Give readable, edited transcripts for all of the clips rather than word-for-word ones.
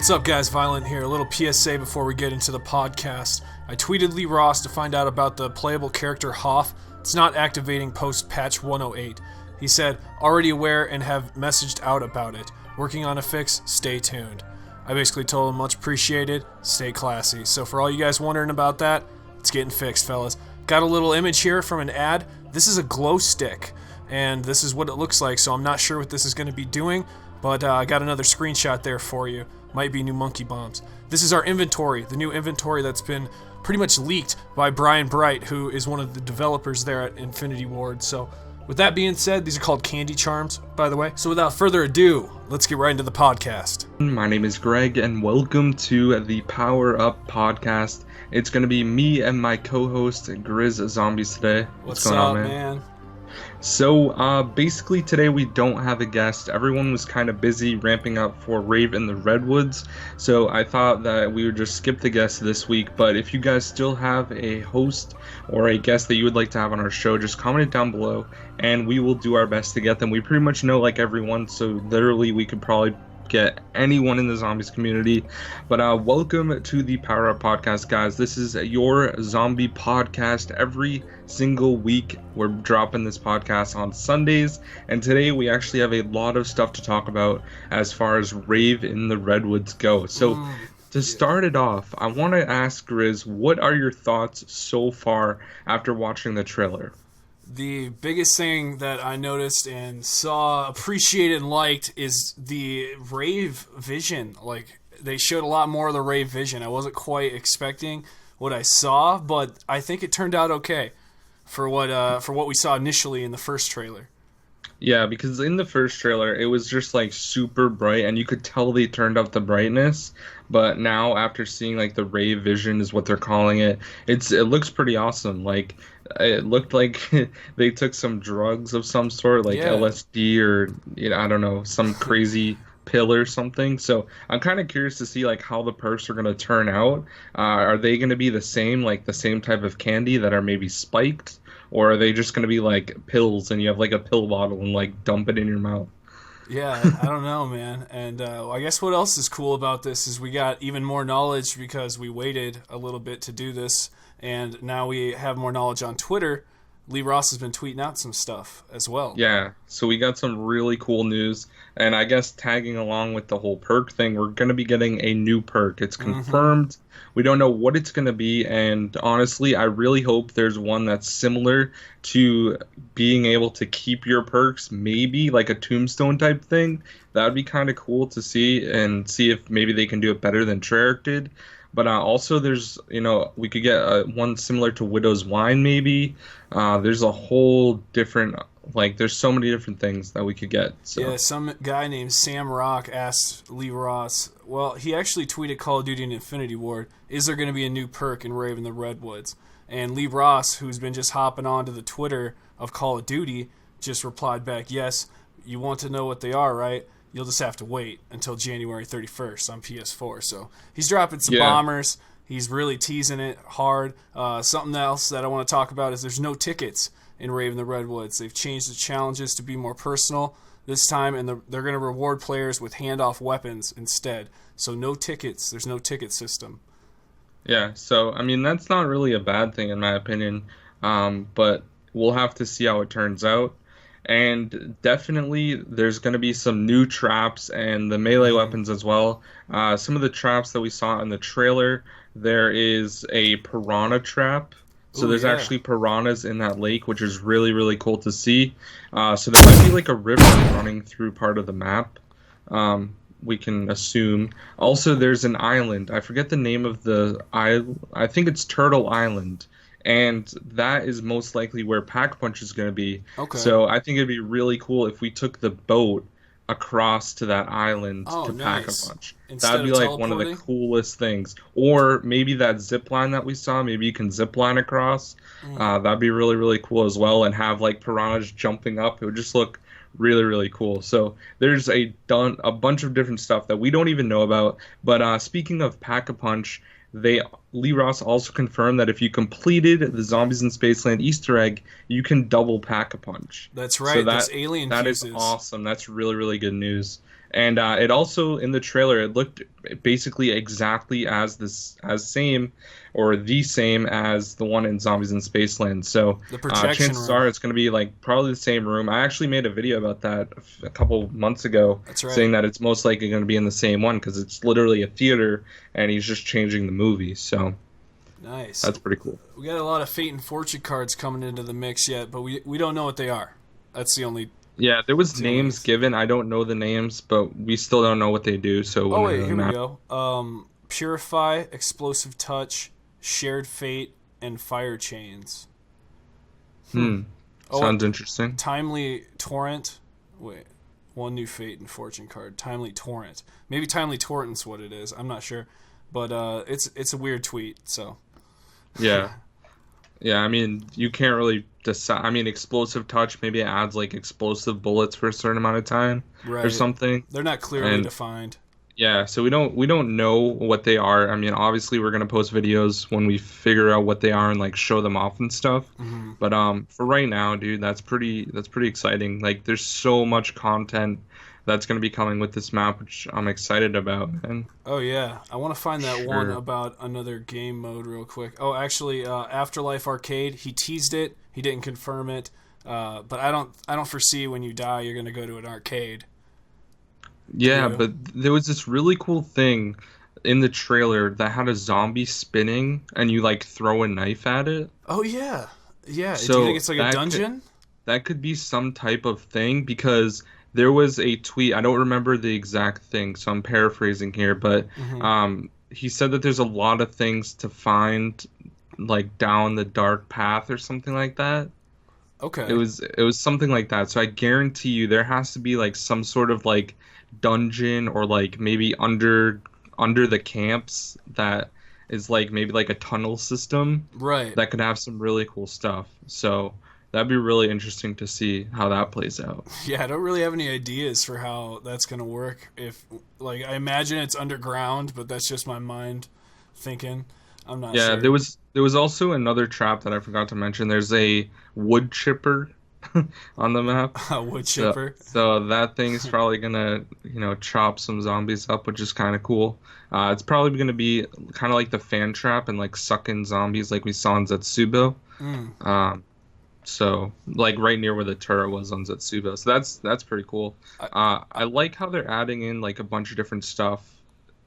What's up, guys? Violent here. A little PSA before we get into the podcast. I tweeted Lee Ross to find out about the playable character Hoff. It's not activating post-patch 108. He said, already aware and have messaged out about it. Working on a fix, stay tuned. I basically told him much appreciated, stay classy. So for all you guys wondering about that, it's getting fixed, fellas. Got a little image here from an ad. This is a glow stick, and this is what it looks like, so I'm not sure what this is going to be doing, but I got another screenshot there for you. Might be new monkey bombs. This is our inventory, the new inventory that's been pretty much leaked by Brian Bright, who is one of the developers there at Infinity Ward. So with that being said, these are called candy charms, by the way. So without further ado, let's get right into the podcast. My name is Greg, and welcome to the Power Up podcast. It's going to be me and my co-host, GRIZZ Zombies today. What's going on, man? So, basically today we don't have a guest. Everyone was kind of busy ramping up for Rave in the Redwoods, so I thought that we would just skip the guest this week. But if you guys still have a host or a guest that you would like to have on our show, just comment it down below, and we will do our best to get them. We pretty much know, like, everyone, so literally we could probably get anyone in the zombies community. But welcome to the Power Up podcast, guys. This is your zombie podcast. Every single week we're dropping this podcast on Sundays, and today we actually have a lot of stuff to talk about as far as Rave in the Redwoods go. So to start it off, I want to ask GRIZZ, what are your thoughts so far after watching the trailer? The biggest thing that I noticed and saw, appreciated, and liked is the Rave vision. Like, they showed a lot more of the Rave vision. I wasn't quite expecting what I saw, but I think it turned out okay for what we saw initially in the first trailer. Yeah, because in the first trailer, it was just, like, super bright, and you could tell they turned up the brightness. But now, after seeing, like, the Rave vision is what they're calling it, it looks pretty awesome. Like, it looked like they took some drugs of some sort, like LSD or, I don't know, some crazy pill or something. So I'm kind of curious to see, like, how the perks are going to turn out. Are they going to be the same type of candy that are maybe spiked? Or are they just going to be, like, pills and you have, like, a pill bottle and, like, dump it in your mouth? Yeah, I don't know, man. And I guess what else is cool about this is we got even more knowledge because we waited a little bit to do this. And now we have more knowledge on Twitter. Lee Ross has been tweeting out some stuff as well. Yeah, so we got some really cool news. And I guess tagging along with the whole perk thing, we're going to be getting a new perk. It's confirmed. We don't know what it's going to be. And honestly, I really hope there's one that's similar to being able to keep your perks, maybe like a tombstone type thing. That would be kind of cool to see and see if maybe they can do it better than Treyarch did. But also there's, we could get one similar to Widow's Wine maybe. There's a whole different, there's so many different things that we could get. So. Yeah, some guy named Sam Rock asked Lee Ross, well, he actually tweeted Call of Duty and Infinity Ward, is there going to be a new perk in Rave in the Redwoods? And Lee Ross, who's been just hopping onto the Twitter of Call of Duty, just replied back, yes, you want to know what they are, right? You'll just have to wait until January 31st on PS4. So he's dropping some bombers. He's really teasing it hard. Something else that I want to talk about is there's no tickets in Rave in the Redwoods. They've changed the challenges to be more personal this time, and they're going to reward players with handoff weapons instead. So no tickets. There's no ticket system. Yeah, so, I mean, that's not really a bad thing in my opinion, but we'll have to see how it turns out. And definitely there's going to be some new traps and the melee weapons as well. Some of the traps that we saw in the trailer, there is a piranha trap. So there's actually piranhas in that lake, which is really, really cool to see. So there might be like a river running through part of the map, we can assume. Also, there's an island. I forget the name of the island. I think it's Turtle Island. And that is most likely where Pack-a-Punch is going to be. Okay. So I think it'd be really cool if we took the boat across to that island to Pack-a-Punch. That'd be like one of the coolest things. Or maybe that zip line that we saw, maybe you can zip line across. That'd be really, really cool as well. And have like piranhas jumping up. It would just look really, really cool. So there's a bunch of different stuff that we don't even know about. But speaking of Pack-a-Punch, Lee Ross also confirmed that if you completed the Zombies in Spaceland Easter egg, you can double Pack-a-Punch. That's right. So those alien that fuses. Is awesome. That's really, really good news. And it also in the trailer it looked basically exactly as same or the same as the one in Zombies in Spaceland. So The projection chances room. are it's going to be like probably the same room. I actually made a video about that a couple months ago, That's right. saying that it's most likely going to be in the same one because it's literally a theater and he's just changing the movie. So Nice. that's pretty cool. We got a lot of Fate and Fortune cards coming into the mix yet, but we don't know what they are. That's the only. Yeah, there was That's the only. names given. I don't know the names, but we still don't know what they do, so it Oh wouldn't wait, really here we matter. go. Purify, Explosive Touch, Shared Fate, and Fire Chains. Hmm. Oh, Sounds interesting. Timely Torrent. Wait, one new Fate and Fortune card. Timely Torrent. Maybe Timely Torrent's what it is. I'm not sure, but it's a weird tweet. So Yeah. Yeah, I mean, you can't really decide. I mean, explosive touch, maybe it adds like explosive bullets for a certain amount of time or right, something. they're not clearly And defined. yeah, so we don't know what they are. I mean, obviously we're gonna post videos when we figure out what they are and like show them off and stuff. Hmm. But for right now, dude, that's pretty exciting. Like there's so much content that's gonna be coming with this map, which I'm excited about. And Oh yeah, I want to find that one sure. about another game mode real quick. Oh, actually, Afterlife Arcade. He teased it. He didn't confirm it. But I don't foresee when you die you're gonna go to an arcade. Do Yeah, you? but there was this really cool thing in the trailer that had a zombie spinning and you like throw a knife at it. Oh yeah, yeah. Do you think So it's like a that dungeon? could be some type of thing because there was a tweet, I don't remember the exact thing, so I'm paraphrasing here, but Hmm. he said that there's a lot of things to find like down the dark path or something like that. Okay. It was something like that. So I guarantee you there has to be like some sort of like dungeon or like maybe under the camps that is like maybe like a tunnel system Right. that could have some really cool stuff. So that'd be really interesting to see how that plays out. Yeah, I don't really have any ideas for how that's gonna work. If like I imagine it's underground, but that's just my mind thinking. I'm not Yeah, sure. there was also another trap that I forgot to mention. There's a wood chipper on the map. Wood So, chipper. so that thing's probably gonna, chop some zombies up, which is kind of cool. It's probably gonna be kind of like the fan trap and like suck in zombies like we saw in Zetsubou. Mm. Um, so like right near where the turret was on Zetsubou. So that's pretty cool. I, I like how they're adding in like a bunch of different stuff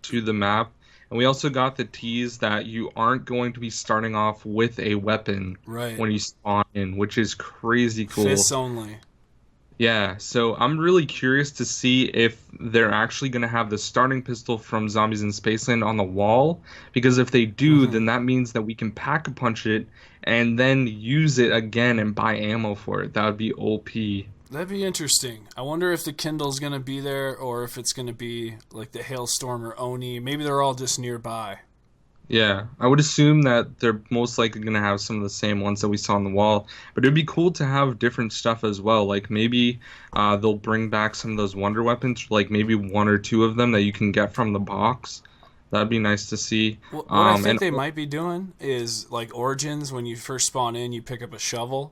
to the map. And we also got the tease that you aren't going to be starting off with a weapon right. when you spawn in, which is crazy cool. Fists only. Yeah, so I'm really curious to see if they're actually going to have the starting pistol from Zombies in Spaceland on the wall, because if they do, Hmm. then that means that we can pack a punch it and then use it again and buy ammo for it. That would be OP. That'd be interesting. I wonder if the Kindle's gonna be there, or if it's gonna be like the Hailstorm or Oni. Maybe they're all just nearby. Yeah, I would assume that they're most likely going to have some of the same ones that we saw on the wall, but it'd be cool to have different stuff as well. Like maybe they'll bring back some of those wonder weapons, like maybe one or two of them that you can get from the box. That'd be nice to see. What I think And they might be doing is like Origins. When you first spawn in, you pick up a shovel,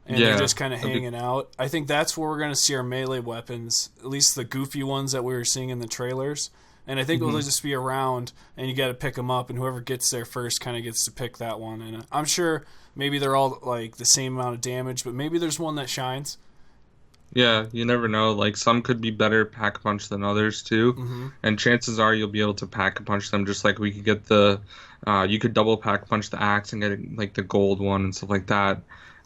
and they're yeah, just kind of hanging out. I think that's where we're going to see our melee weapons, at least the goofy ones that we were seeing in the trailers. And I think they'll mhm. just be around, and you got to pick them up, and whoever gets there first kind of gets to pick that one. And I'm sure maybe they're all like the same amount of damage, but maybe there's one that shines. Yeah, you never know. Like some could be better pack a punch than others too, Hmm. and chances are you'll be able to pack a punch them just like we could get you could double pack punch the axe and get like the gold one and stuff like that.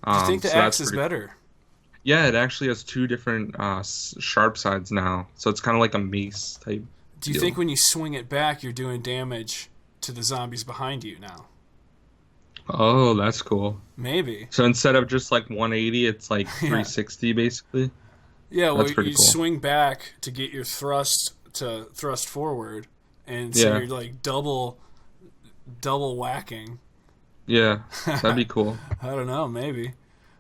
Do you think the So that's axe is pretty. better? Yeah, it actually has two different sharp sides now, so it's kind of like a mace type Do you think deal. when you swing it back, you're doing damage to the zombies behind you now? Oh, that's cool. Maybe. So instead of just like 180, it's like Yeah. 360 basically. Yeah, well, That's pretty you cool. swing back to get your thrust to thrust forward, and so Yeah, you're like double whacking. yeah, that'd I be cool. don't know, maybe.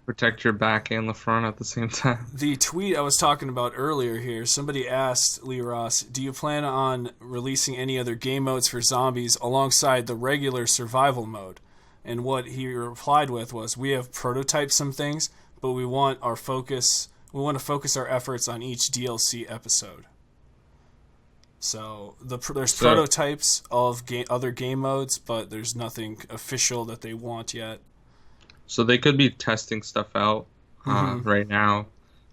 Protect your back and the front at the same time. The tweet I was talking about earlier here, somebody asked Lee Ross, do you plan on releasing any other game modes for zombies alongside the regular survival mode? And what he replied with was, we have prototyped some things, but we want to focus our efforts on each DLC episode. So there's So prototypes of other game modes, but there's nothing official that they want yet. so they could be testing stuff out Hmm. right now,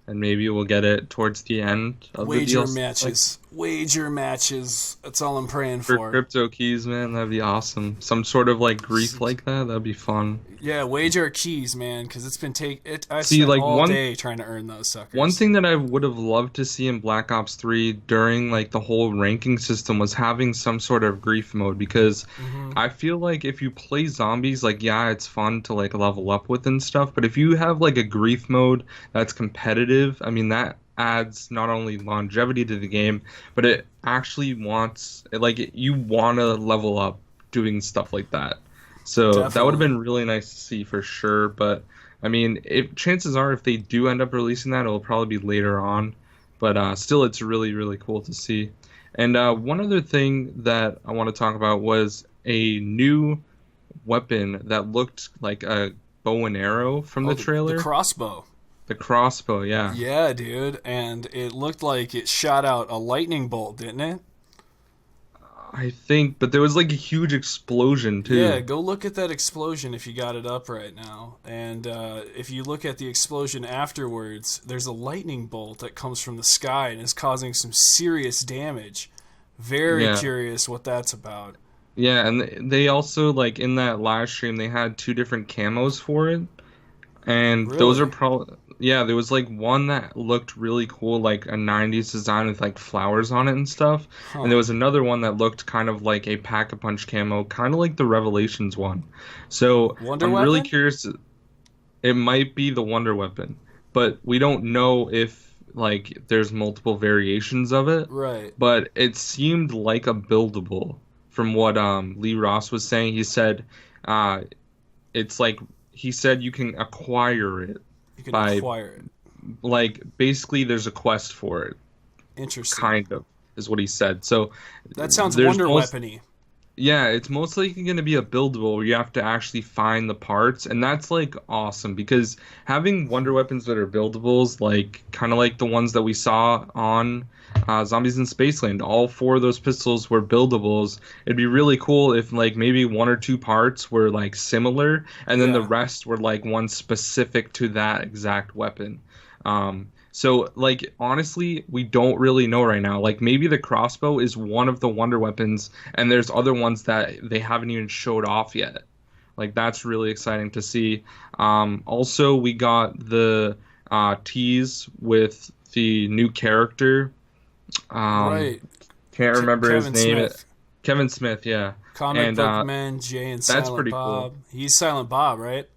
and maybe we'll get it towards the end of the Wager DLC. Like matches, wager matches. That's all I'm praying for for. crypto keys, man, that'd be awesome. Some sort of like grief like that, that'd be fun. Yeah, wager keys, man, because it's been I See, spent like all day trying to earn those one suckers. thing that I would have loved to see in Black Ops 3 during like the whole ranking system was having some sort of grief mode because Hmm. I feel like if you play zombies, like yeah, it's fun to like level up with and stuff, but if you have like a grief mode that's competitive, I mean that adds not only longevity to the game, but it actually you want to level up doing stuff like that. So that would have Definitely. been really nice to see for sure, but I mean, if chances are if they do end up releasing that, it'll probably be later on. But still, it's really, really cool to see. And one other thing that I want to talk about was a new weapon that looked like a bow and arrow from Oh, the the trailer. crossbow. The crossbow, yeah. Yeah, dude, and it looked like it shot out a lightning bolt, didn't it? I think, but there was like a huge explosion Yeah, too. go look at that explosion if you got it up right now. And if you look at the explosion afterwards, there's a lightning bolt that comes from the sky and is causing some serious damage. Very Yeah. curious what that's about. Yeah, and they also like in that live stream they had two different camos for it. And those are Really? probably, yeah, there was like one that looked really cool, like a 90s design with like flowers on it and stuff. And Huh. there was another one that looked kind of like a Pack-a-Punch camo, kind of like the Revelations one. So Wonder I'm really weapon? curious. It might be the Wonder Weapon, but we don't know if like there's multiple variations of it. Right. But it seemed like a buildable from what Lee Ross was saying. He said, uh, it's like he said you can acquire it You can by acquire it. like basically there's a quest for it, Interesting. kind of is what he said. So That sounds there's Wonder most Weapony. yeah, it's most likely going to be a buildable where you have to actually find the parts, and that's like awesome because having wonder weapons that are buildables, like kind of like the ones that we saw on Zombies in Spaceland, all four of those pistols were buildables. It'd be really cool if like maybe one or two parts were like similar, and then the Yeah. rest were like one specific to that exact weapon. So, like, honestly, we don't really know right now. Like, maybe the crossbow is one of the wonder weapons, and there's other ones that they haven't even showed off yet. Like, that's really exciting to see. Also, we got the tease with the new character. Um, Right. can't remember his Kevin name. Smith. Kevin Smith, yeah. Comic And Book Men, Jay and that's Silent pretty cool. Bob. He's Silent Bob, right?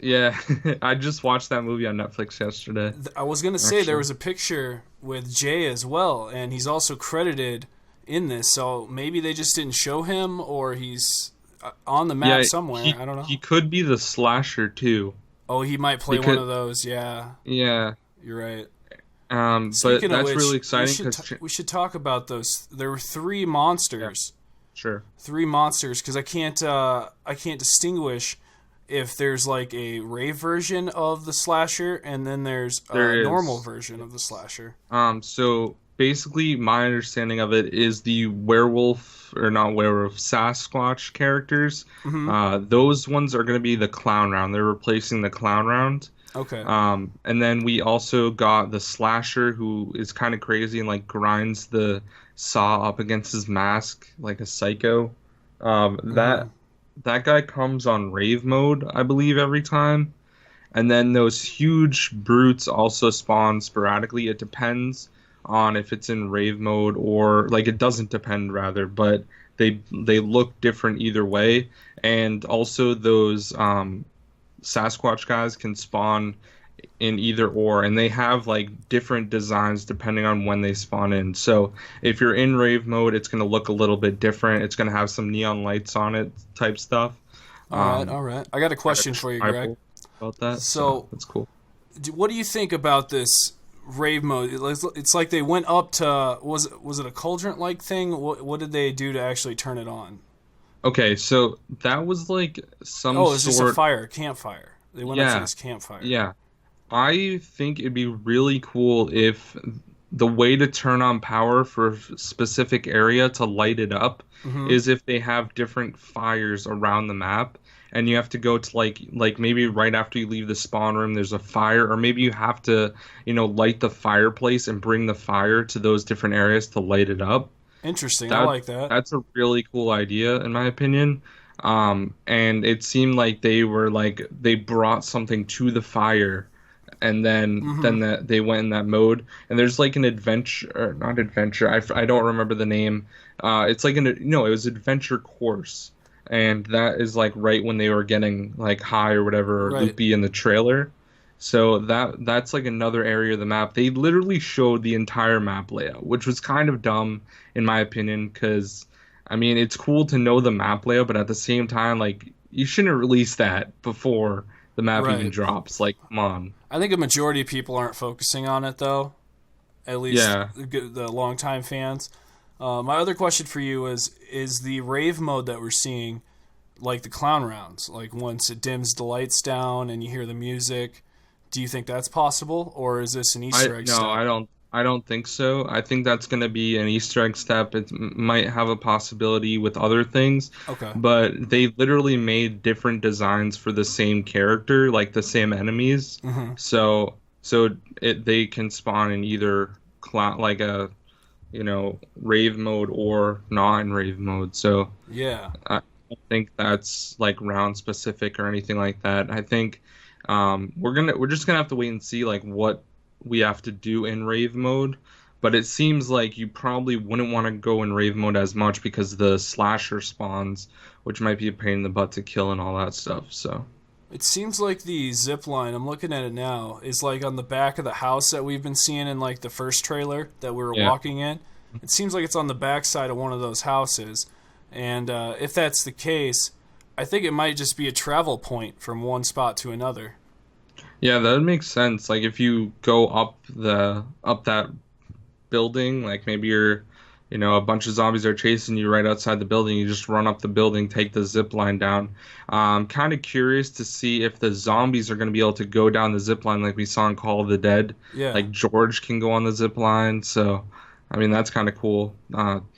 Yeah, I just watched that movie on Netflix yesterday, I was gonna say there actually. was a picture with Jay as well, and he's also credited in this. So maybe they just didn't show him, or he's on the map Yeah, somewhere. I don't know. he could be the slasher too. Oh, he might play one Because of those. Yeah, yeah, you're right. but Speaking of that's really which, exciting because we should talk about those. There were three yeah, monsters, sure, because I can't distinguish if there's like a rave version of the slasher and then there's a there normal is. version of the slasher. So basically, my understanding of it is the werewolf or not werewolf Sasquatch characters. Hmm. Those ones are going to be the clown round. They're replacing the clown round. Okay. And then we also got the slasher who is kind of crazy and like grinds the saw up against his mask like a psycho. Hmm. That guy comes on rave mode, I believe, every time. And then those huge brutes also spawn sporadically. It depends on if it's in rave mode or like it doesn't depend rather, but they look different either way. And also those Sasquatch guys can spawn in either or, and they have like different designs depending on when they spawn in. So if you're in rave mode, it's going to look a little bit different. It's going to have some neon lights on it, type stuff. All right. Um, All right. I got a Kind of question for you, Greg. tribal about that, so So, that's cool. what do you think about this rave mode? It's like they went up to was it a cauldron like thing? What did they do to actually turn it on? Okay, so that was like some Oh, it's just a sort. fire, campfire. They went up to Yeah, this campfire. yeah. I think it'd be really cool if the way to turn on power for a specific area to light it up Mm-hmm. is if they have different fires around the map, and you have to go to like maybe right after you leave the spawn room there's a fire, or maybe you have to, light the fireplace and bring the fire to those different areas to light it up. Interesting. I That like that. that's a really cool idea in my opinion. And it seemed like they brought something to the fire, and then Mm-hmm. that they went in that mode. And there's like an adventure, or not adventure. I don't remember the name. It's like no, it was adventure course, and that is like right when they were getting like high or whatever, or Right. loopy in the trailer. So that's like another area of the map. They literally showed the entire map layout, which was kind of dumb in my opinion, because I mean it's cool to know the map layout, but at the same time, like you shouldn't release that before the map even Right. drops. Like, come on. I think a majority of people aren't focusing on it though. At least Yeah. the longtime fans. My other question for you is the rave mode that we're seeing like the clown rounds? Like once it dims the lights down and you hear the music, do you think that's possible, or is this an I Easter egg no, step? I don't think so. I think that's going to be an Easter egg step. It might have a possibility with other things, Okay. but they literally made different designs for the same character, like the same enemies. Mm-hmm. So they can spawn in either like a, rave mode or not in rave mode. So Yeah. I don't think that's like round specific or anything like that. I think we're just gonna have to wait and see like what we have to do in rave mode. But it seems like you probably wouldn't want to go in rave mode as much because the slasher spawns, which might be a pain in the butt to kill and all that stuff. So It seems like the zip line, I'm looking at it now, is like on the back of the house that we've been seeing in like the first trailer that we were yeah. walking in. It seems like it's on the back side of one of those houses. And if that's the case, I think it might just be a travel point from one spot to another. Yeah, that would make sense. Like if you go up that building, like maybe a bunch of zombies are chasing you right outside the building, you just run up the building, take the zip line down. I'm kind of curious to see if the zombies are going to be able to go down the zip line like we saw in Call of the Dead. Yeah. Like George can go on the zip line, so I mean that's kind of cool.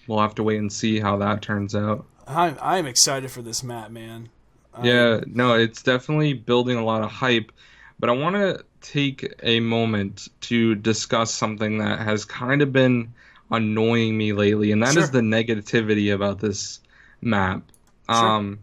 We'll have to wait and see how that turns out. I'm excited for this map, man. I Yeah, no, it's definitely building a lot of hype, but I want to take a moment to discuss something that has kind of been annoying me lately, and that is Sure. the negativity about this map. Sure. Um,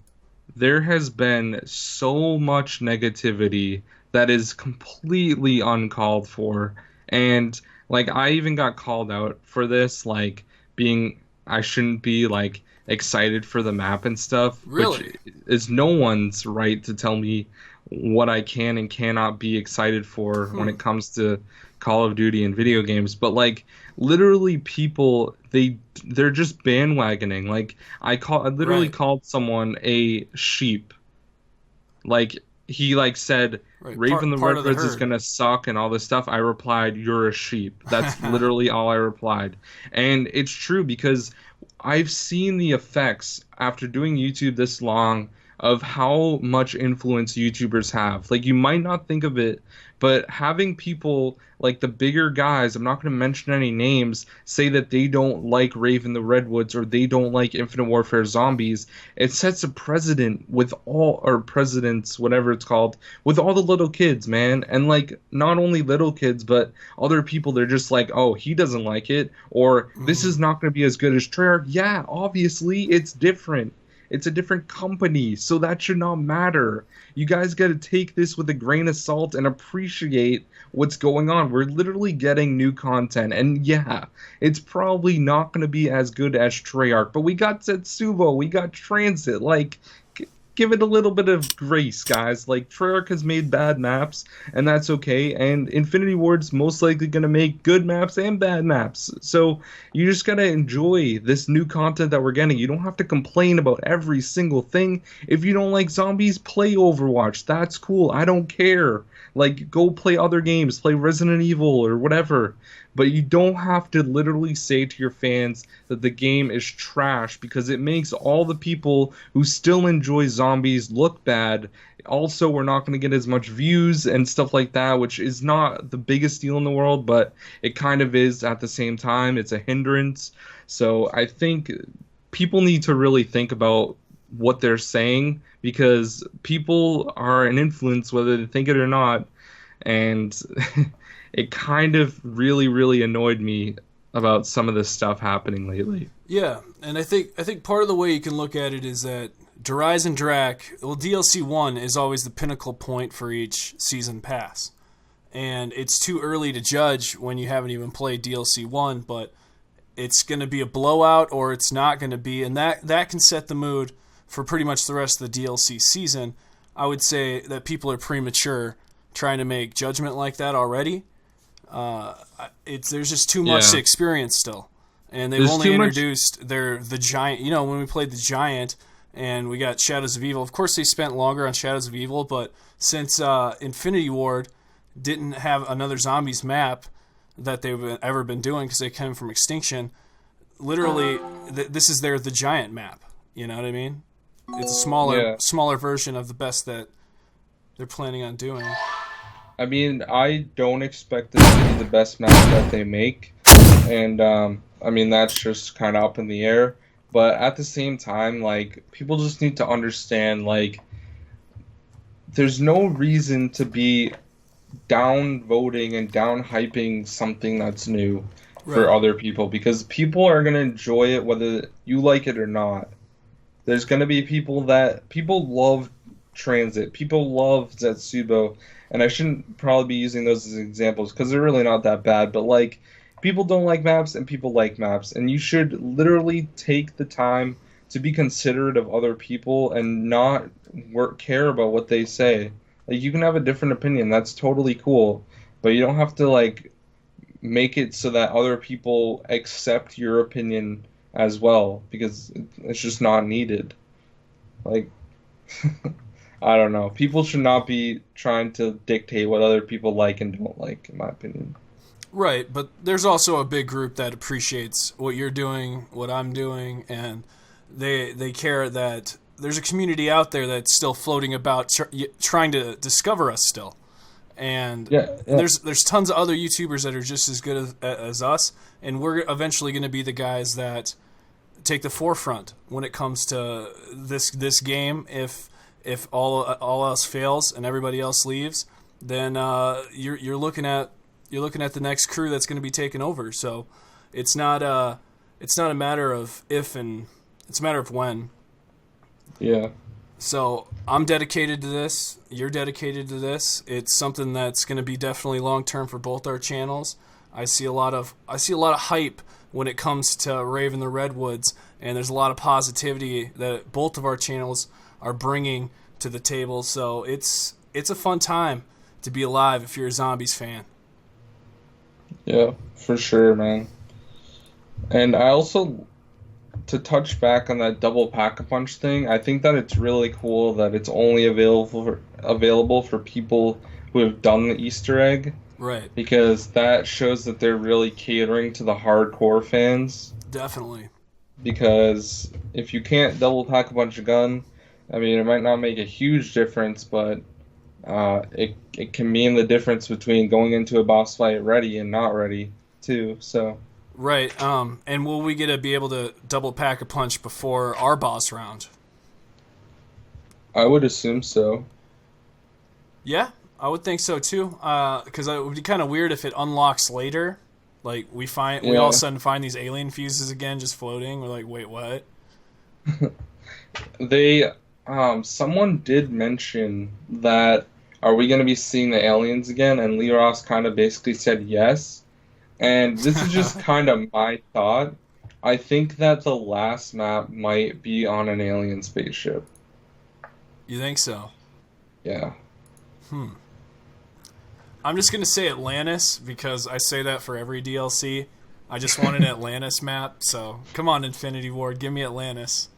there has been so much negativity that is completely uncalled for, and like I even got called out for this, like being I shouldn't be like excited for the map and stuff, which Really? is no one's right to tell me what I can and cannot be excited for when Hmm. it comes to Call of Duty and video games. But like literally people they're just bandwagoning. Like I literally Right. called someone a sheep. Like he like said Right. Raven the Part of the Redwoods is herd. gonna suck and all this stuff. I replied, "You're a sheep." That's literally all I replied. And it's true because I've seen the effects after doing YouTube this long of how much influence YouTubers have. Like you might not think of it, but having people like the bigger guys, I'm not going to mention any names, say that they don't like Raven the Redwoods or they don't like Infinite Warfare Zombies, it sets a precedent with all or presidents, whatever it's called, with all the little kids, man. And like not only little kids, but other people, they're just like, oh, he doesn't like it, or this Hmm. is not going to be as good as Treyarch. Yeah, obviously it's different. It's a different company, so that should not matter. You guys got to take this with a grain of salt and appreciate what's going on. We're literally getting new content, and yeah, it's probably not going to be as good as Treyarch, but we got Zetsubou, we got Transit. Like, give it a little bit of grace, guys. Like, Treyarch has made bad maps, and that's okay. And Infinity Ward's most likely going to make good maps and bad maps. So you just got to enjoy this new content that we're getting. You don't have to complain about every single thing. If you don't like zombies, play Overwatch. That's cool. I don't care. Like, go play other games, play Resident Evil or whatever. But you don't have to literally say to your fans that the game is trash because it makes all the people who still enjoy zombies look bad. Also, we're not going to get as much views and stuff like that, which is not the biggest deal in the world, but it kind of is at the same time. It's a hindrance. So I think people need to really think about what they're saying, because people are an influence whether they think it or not. And it kind of really, really annoyed me about some of this stuff happening lately. Yeah, and I think part of the way you can look at it is that GRIZZ and Drac, well, DLC 1 is always the pinnacle point for each season pass. And it's too early to judge when you haven't even played DLC 1, but it's going to be a blowout or it's not going to be, and that can set the mood for pretty much the rest of the DLC season. I would say that people are premature trying to make judgment like that already. There's just too much to experience still. And they've only introduced the Giant. You know, when we played the Giant and we got Shadows of Evil, of course they spent longer on Shadows of Evil, but since Infinity Ward didn't have another zombies map that they've ever been doing because they came from Extinction, literally this is the Giant map. You know what I mean? It's a smaller version of the best that they're planning on doing. I mean, I don't expect this to be the best map that they make, and I mean, that's just kind of up in the air. But at the same time, like, people just need to understand, like, there's no reason to be down voting and down hyping something that's new for other people, because people are going to enjoy it whether you like it or not. There's going to be people love Transit, people love Zetsubou, and I shouldn't probably be using those as examples because they're really not that bad, but like, people don't like maps and people like maps, and you should literally take the time to be considerate of other people and not care about what they say. Like, you can have a different opinion, that's totally cool, but you don't have to like make it so that other people accept your opinion as well, because it's just not needed. Like, I don't know. People should not be trying to dictate what other people like and don't like, in my opinion. Right, but there's also a big group that appreciates what you're doing, what I'm doing, and they care that there's a community out there that's still floating about, trying to discover us still. And there's tons of other YouTubers that are just as good as us, and we're eventually going to be the guys that take the forefront when it comes to this game. If all else fails and everybody else leaves, then you're looking at the next crew that's going to be taken over. So it's not a matter of if, and it's a matter of when. Yeah. So I'm dedicated to this. You're dedicated to this. It's something that's going to be definitely long term for both our channels. I see a lot of hype when it comes to Raven the Redwoods, and there's a lot of positivity that both of our channels are bringing to the table. So it's a fun time to be alive if you're a Zombies fan. Yeah, for sure, man. And I also, to touch back on that double pack-a-punch thing, I think that it's really cool that it's only available for people who have done the Easter egg. Right. Because that shows that they're really catering to the hardcore fans. Definitely. Because if you can't double pack-a-punch a gun, I mean, it might not make a huge difference, but it can mean the difference between going into a boss fight ready and not ready, too, so... Right, and will we get to be able to double pack a punch before our boss round? I would assume so. Yeah, I would think so too. Because it would be kind of weird if it unlocks later. Like we all of a sudden find these alien fuses again just floating. We're like, wait, what? Someone did mention that, are we going to be seeing the aliens again? And Lee Ross kind of basically said yes. And this is just kind of my thought. I think that the last map might be on an alien spaceship. You think so? Yeah. I'm just going to say Atlantis because I say that for every DLC. I just want an Atlantis map, so come on, Infinity Ward, give me Atlantis.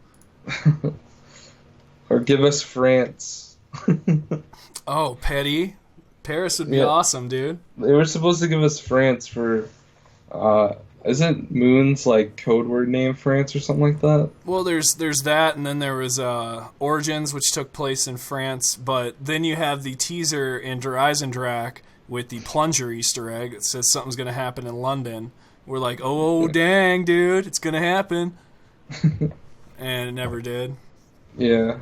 Or give us France. Oh, Paris would be awesome, dude. They were supposed to give us France for Isn't Moon's like code word name France or something like that? Well, there's that, and then there was Origins, which took place in France. But then you have the teaser in Der Eisendrache with the plunger Easter egg. It says something's going to happen in London. We're like, oh, dang, dude, it's going to happen. And it never did. Yeah.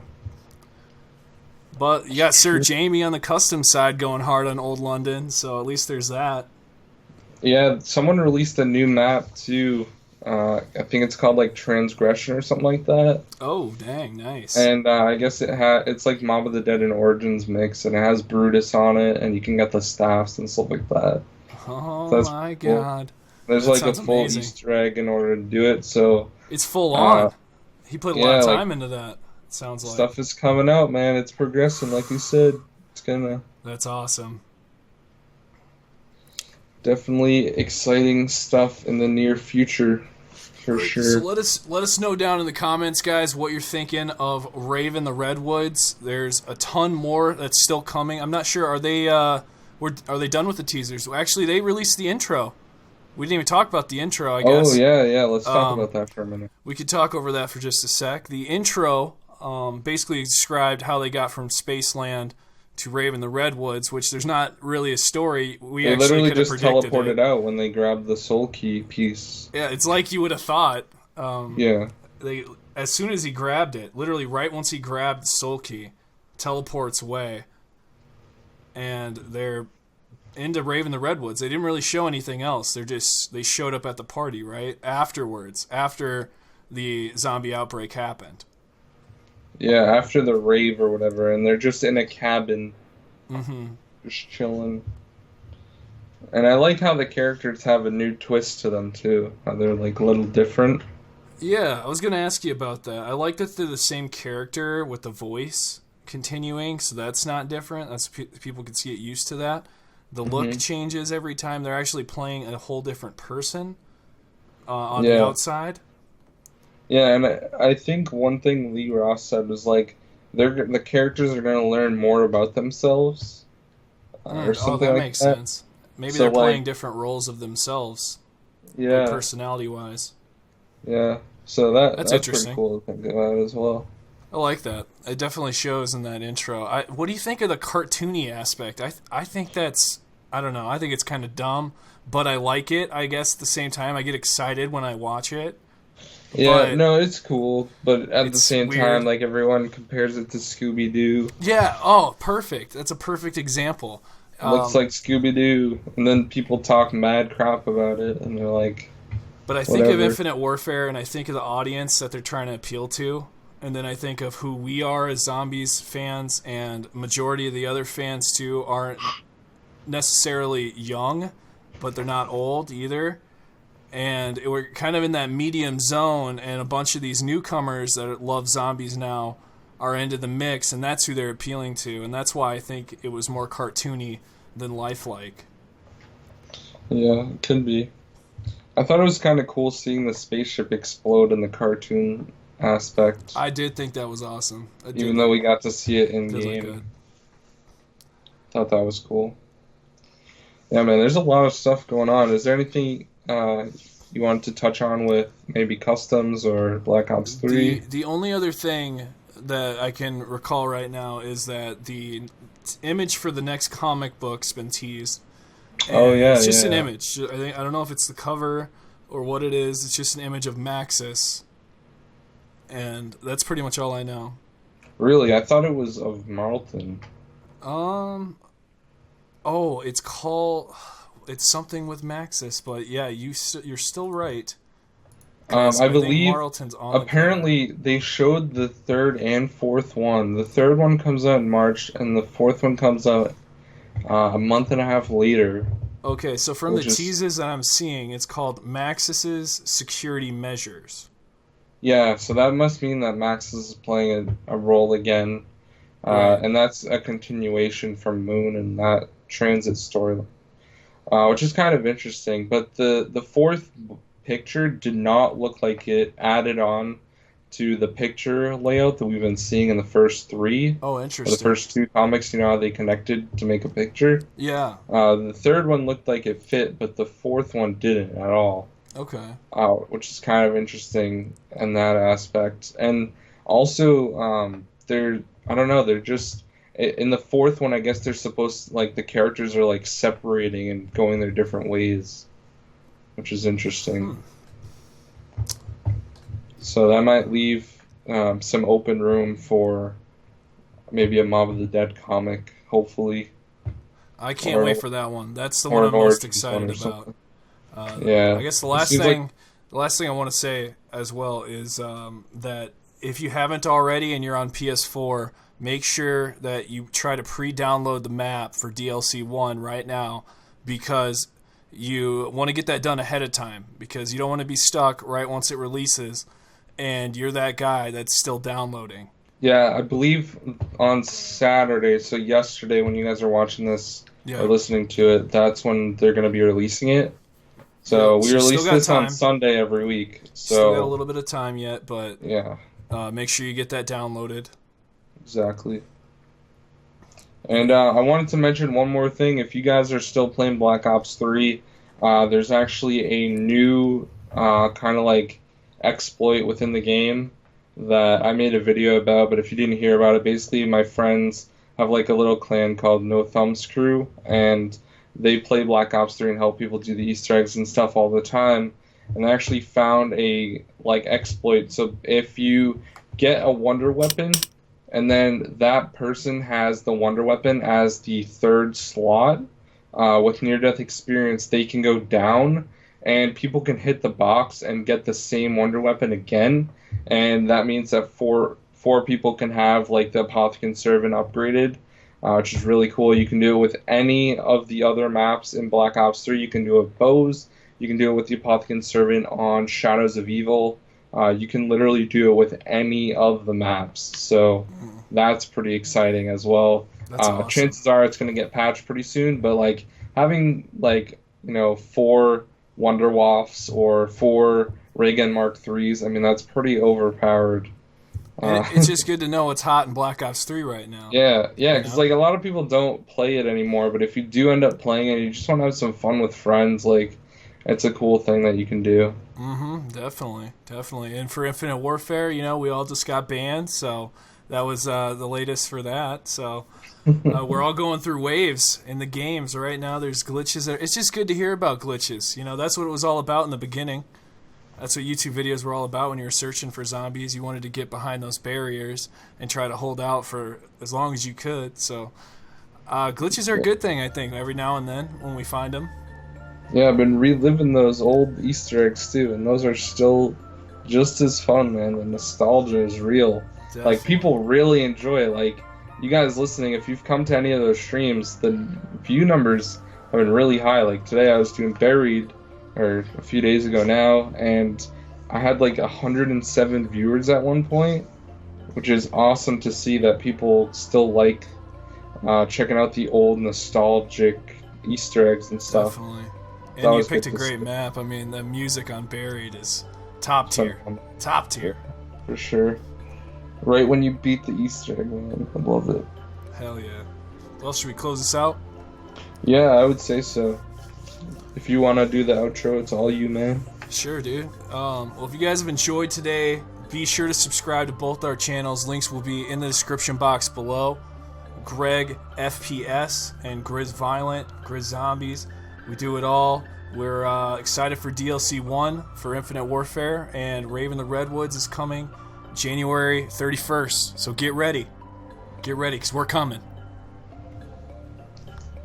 But you got Sir Jamie on the custom side going hard on Old London, so at least there's that. Yeah, someone released a new map too. I think it's called like Transgression or something like that. Oh, dang, nice. And I guess it's like Mob of the Dead and Origins mix, and it has Brutus on it, and you can get the staffs and stuff like that. Oh so my cool. God. There's That like a sounds full amazing. Easter egg in order to do it, so It's full on. He put a lot of yeah, time into that, it sounds like. stuff is coming out, man. It's progressing, like you said. It's gonna That's awesome. definitely exciting stuff in the near future, for sure. So let us know down in the comments, guys, what you're thinking of Raven the Redwoods. There's a ton more that's still coming. I'm not sure. Are they are they done with the teasers? Actually, they released the intro. We didn't even talk about the intro, I guess. Oh yeah. Let's talk about that for a minute. We could talk over that for just a sec. The intro basically described how they got from Spaceland to Raven the Redwoods, which there's not really a story. They actually literally could have just predicted teleported it. out when they grabbed the soul key piece. Yeah, it's like you would have thought. Yeah. They as soon as he grabbed it, literally right once he grabbed the soul key, teleports away, and they're into Raven the Redwoods. They didn't really show anything else. They showed up at the party right afterwards, after the zombie outbreak happened. Yeah, after the rave or whatever, and they're just in a cabin, just chilling. And I like how the characters have a new twist to them too. How they're like a little different. Yeah, I was gonna ask you about that. I like that they're the same character with the voice continuing, so that's not different. That's people can get used to that. The look changes every time. They're actually playing a whole different person on the outside. Yeah, and I think one thing Lee Ross said was like, the characters are going to learn more about themselves, or something that like makes that. sense. Maybe So, they're playing like, different roles of themselves, Yeah, personality-wise. yeah. So that's interesting. pretty cool to think about as well. I like that. It definitely shows in that intro. What do you think of the cartoony aspect? I think that's, I don't know, I think it's kind of dumb, but I like it, I guess, at the same time. I get excited when I watch it. Yeah, But no, it's cool, but at the it's same weird. time, like everyone compares it to Scooby-Doo. Yeah, oh, perfect. That's a perfect example. Looks like Scooby-Doo, and then people talk mad crap about it, and they're like, But I think of whatever. Infinite Warfare, and I think of the audience that they're trying to appeal to, and then I think of who we are as Zombies fans, and majority of the other fans, too, aren't necessarily young, but they're not old either. And we're kind of in that medium zone, and a bunch of these newcomers that love zombies now are into the mix, and that's who they're appealing to, and that's why I think it was more cartoony than lifelike. Yeah, it could be. I thought it was kind of cool seeing the spaceship explode in the cartoon aspect, I did think that was awesome. even though we got to see it in did look game. good. Thought that was cool. Yeah, man, there's a lot of stuff going on. Is there anything you wanted to touch on with maybe Customs or Black Ops 3? The only other thing that I can recall right now is that the image for the next comic book's been teased. Oh, yeah, it's just an yeah. image. I don't know if it's the cover or what it is. It's just an image of Maxis, and that's pretty much all I know. Really? I thought it was of Marlton. Oh, it's something with Maxis, but yeah, you're still right. I think believe, Marlton's on the apparently, they showed the third and fourth one. The third one comes out in March, and the fourth one comes out a month and a half later. Okay, so from the Which is- teases that I'm seeing, it's called Maxis's Security Measures. Yeah, so that must mean that Max is playing a role again, Right. and that's a continuation from Moon and that transit story, which is kind of interesting. But the fourth picture did not look like it added on to the picture layout that we've been seeing in the first three. Oh, Or the interesting. first two comics, you know how they connected to make a picture? Yeah. The third one looked like it fit, but the fourth one didn't at all. Okay. out, which is kind of interesting in that aspect. And also, they're I don't know, they're just in the fourth one. I guess they're supposed to, like the characters are like separating and going their different ways, which is interesting. Hmm. So that might leave some open room for maybe a Mob of the Dead comic, hopefully, I can't or wait for that one. That's the one or I'm an most Origins one excited or about. something. Yeah, I guess it seems like the last thing I want to say as well is that if you haven't already and you're on PS4, make sure that you try to pre-download the map for DLC 1 right now, because you want to get that done ahead of time, because you don't want to be stuck right once it releases and you're that guy that's still downloading. yeah. I believe on Saturday, so yesterday when you guys are watching this or Yeah. listening to it, that's when they're going to be releasing it. Yep. So we So you still release got this on time. Sunday every week. Still got a So little bit of time yet, but yeah, make sure you get that downloaded. exactly. And And I wanted to mention one more thing. If you guys are still playing Black Ops 3, there's actually a new kind of like exploit within the game that I made a video about. But if you didn't hear about it, basically my friends have like a little clan called No Thumbs Crew, and they play Black Ops 3 and help people do the Easter eggs and stuff all the time. And they actually found a like exploit. So if you get a wonder weapon and then that person has the wonder weapon as the third slot with near death experience, they can go down and people can hit the box and get the same wonder weapon again. And that means that four people can have like the apothecary servant upgraded, which is really cool. You can do it with any of the other maps in Black Ops 3. You can do it with bows. You can do it with the apothecary servant on Shadows of Evil. You can literally do it with any of the maps. So that's pretty exciting as well. that's awesome. Chances are it's going to get patched pretty soon, but like having like, four Wonder Wafts or four Ray Gun Mark threes, I mean, that's pretty overpowered. Uh, It's just good to know what's hot in Black Ops 3 right now. yeah, You because know? like a lot of people don't play it anymore, but if you do end up playing it, you just want to have some fun with friends, like it's a cool thing that you can do. Mm-hmm. Definitely, definitely. And for Infinite Warfare, we all just got banned, so that was the latest for that. So we're all going through waves in the games right now. There's glitches there. It's just good to hear about glitches. That's what it was all about in the beginning. That's what YouTube videos were all about when you were searching for zombies. You wanted to get behind those barriers and try to hold out for as long as you could. So glitches are a good thing, I think, every now and then when we find them. Yeah, I've been reliving those old Easter eggs too, and those are still just as fun, man. The nostalgia is real. Like Definitely. people really enjoy it. Like you guys listening, if you've come to any of those streams, the view numbers have been really high. Like today I was doing Buried, or a few days ago now, and I had like 107 viewers at one point, which is awesome to see that people still like checking out the old nostalgic Easter eggs and stuff. Definitely. It's And you always good picked a to see. great map. I mean, the music on Buried is top Some tier. fun. Top Yeah, tier. for sure. Right when you beat the Easter egg, man. I love it. Hell yeah. Well, should we close this out? Yeah, I would say so. If you want to do the outro, it's all you, man. Sure, dude. Well, if you guys have enjoyed today, be sure to subscribe to both our channels. Links will be in the description box below. Greg FPS and GRIZZ Viollent, GRIZZ Zombies. We do it all. We're excited for DLC 1 for Infinite Warfare, and Raven the Redwoods is coming January 31st. So get ready. Get ready, because we're coming.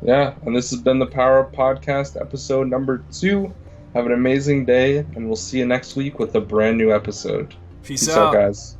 Yeah, and this has been the Power Up Podcast, episode number 2. Have an amazing day, and we'll see you next week with a brand new episode. Peace Peace out, out. guys.